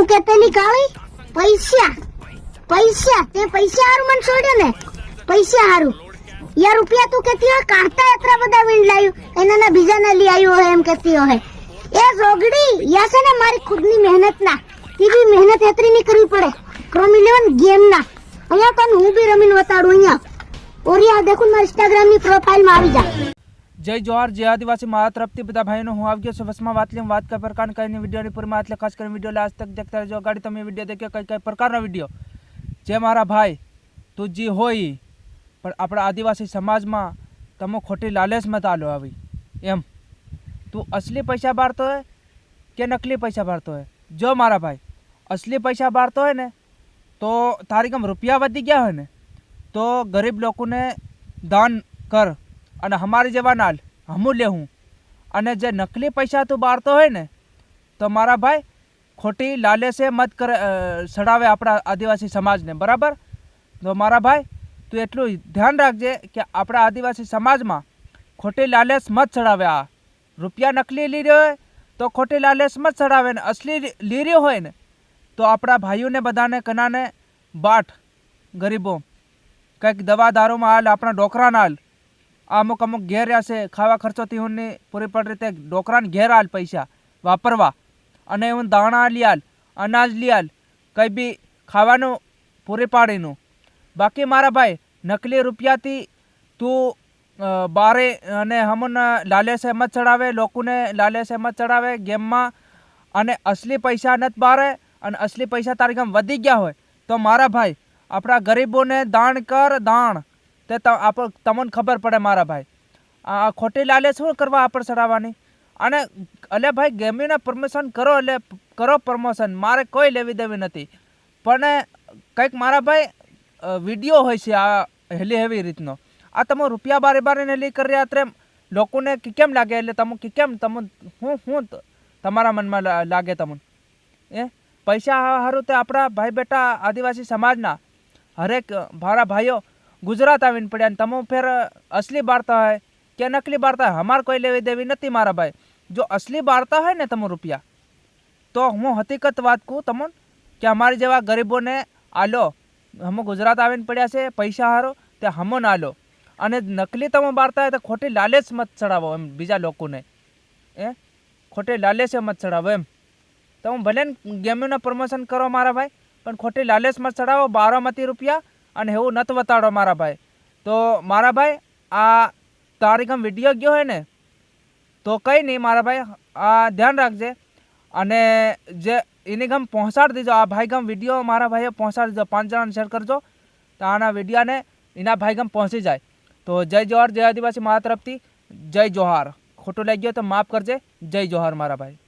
હું કેતેલી કાળી પૈસા પૈસા તે પૈસા હારું મને છોડ્યો ને પૈસા હારું યાર રૂપિયા તું કેતી હોય કાઢતા એટલા બધા વીણ લાવ્યું એના બીજા ના લઈ આવ્યો હોય એમ કેતી હોય એ જોગડી યા છે ને મારી ખુદની મહેનત ના તીજી મહેનત એતરી ની કરવી પડે ક્રોમ 11 ગેમ ના અહીંયા તને હું બી રમીને બતાડું અહીંયા ઓરિયા દેખું મારી ઇન્સ્ટાગ્રામ ની પ્રોફાઇલ માં આવી જા જય જોહાર જય આદિવાસી મારા તરફથી બધા ભાઈઓનો હું આવી ગયો છું બસમાં વાત લઈને વાત કઈ પ્રકારની કઈ વિડીયોની પૂરીમાં એટલે ખાસ કરીને વિડીયો લાસ્ટ તક દેખતા રહેજો ગાડી તમે વિડીયો દેખ્યો કઈ કઈ પ્રકારનો વિડીયો જે મારા ભાઈ તું જી હોય પણ આપણા આદિવાસી સમાજમાં તમે ખોટી લાલચ મત આલો આવી એમ તું અસલી પૈસા બારતો હોય કે નકલી પૈસા બારતો હોય જો મારા ભાઈ અસલી પૈસા બારતો હોય ને તો તારી કમ રૂપિયા વધી ગયા હોય ને તો ગરીબ લોકોને દાન કર અને અમારી જેવા નાલ હમું લેવું અને જે નકલી પૈસા તું બારતો હોય ને તો મારા ભાઈ ખોટી લાલચે મત કર સડાવે આપણા આદિવાસી સમાજને બરાબર તો મારા ભાઈ તું એટલું ધ્યાન રાખજે કે આપણા આદિવાસી સમાજમાં ખોટી લાલચ મત ચડાવે આ રૂપિયા નકલી લઈ રહ્યો હોય તો ખોટી લાલચ મત ચડાવે ને અસલી લઈ રહ્યો હોય ને તો આપણા ભાઈઓને બધાને કનાને બાટ ગરીબો કંઈક દવા દારૂમાં હાલ આપણા ડોકરાના હાલ અમુક અમુક ઘેર હશે ખાવા ખર્ચોથી હું પૂરી પડ રીતે ડોકરાને ઘેર હાલ પૈસા વાપરવા અને હું દાણા લઈ હાલ અનાજ લઈ હાલ કંઈ બી ખાવાનું પૂરી પાડીનું બાકી મારા ભાઈ નકલી રૂપિયાથી તું બારે અને હમને લાલચે મત ચડાવે લોકોને લાલચે મત ચડાવે ગેમમાં અને અસલી પૈસા નથી બારે અને અસલી પૈસા તારી ગામ વધી ગયા હોય તો મારા ભાઈ આપણા ગરીબોને દાન કર દાન તે તમને ખબર પડે મારા ભાઈ આ ખોટી લાલચ શું કરવા આપણે ચડાવવાની અને એટલે ભાઈ ગેમીને પ્રમોશન કરો એટલે કરો પ્રમોશન મારે કોઈ લેવી દેવી નથી પણ કંઈક મારા ભાઈ વિડીયો હોય છે આ હેલી હેવી રીતનો આ તમે રૂપિયા બારે બારીને લઈ કરી રહ્યા ત્યારે લોકોને કેમ લાગે એટલે તમે કેમ તમે હું તમારા મનમાં લાગે તમને એ પૈસા સારું તે આપણા ભાઈ બેટા આદિવાસી સમાજના હરેક મારા ભાઈઓ ગુજરાત આવીને પડ્યા અને તમે ફેર અસલી બારતા હોય કે નકલી બારતા હોય અમારે કોઈ લેવી દેવી નથી મારા ભાઈ જો અસલી બારતા હોય ને તમે રૂપિયા તો હું હકીકત વાત કહું તમને કે અમારી જેવા ગરીબોને આલો હમ ગુજરાત આવીને પડ્યા છે પૈસા હારો તે હમો ના આલો અને નકલી તમે બારતા હોય તો ખોટી લાલચ મત ચડાવો એમ બીજા લોકોને એ ખોટી લાલચે મત ચડાવો એમ તમે ભલે ગેમનું પ્રમોશન કરો મારા ભાઈ પણ ખોટી લાલચ મત ચડાવો બારોમતી રૂપિયા અને એવું નથી બતાડો મારા ભાઈ તો મારા ભાઈ આ તારી ગમ વિડીયો ગયો હોય ને તો કંઈ નહીં મારા ભાઈ આ ધ્યાન રાખજે અને જે એની ગમ પહોંચાડી દેજો આ ભાઈ ગમ વિડીયો મારા ભાઈએ પહોંચાડી દેજો 5 જણાને શેર કરજો તો આના વિડીયાને એના ભાઈ ગમ પહોંચી જાય તો જય જોહાર જય આદિવાસી મારા તરફથી જય જોહાર ખોટું લાગી ગયો તો માફ કરજે જય જોહાર મારા ભાઈ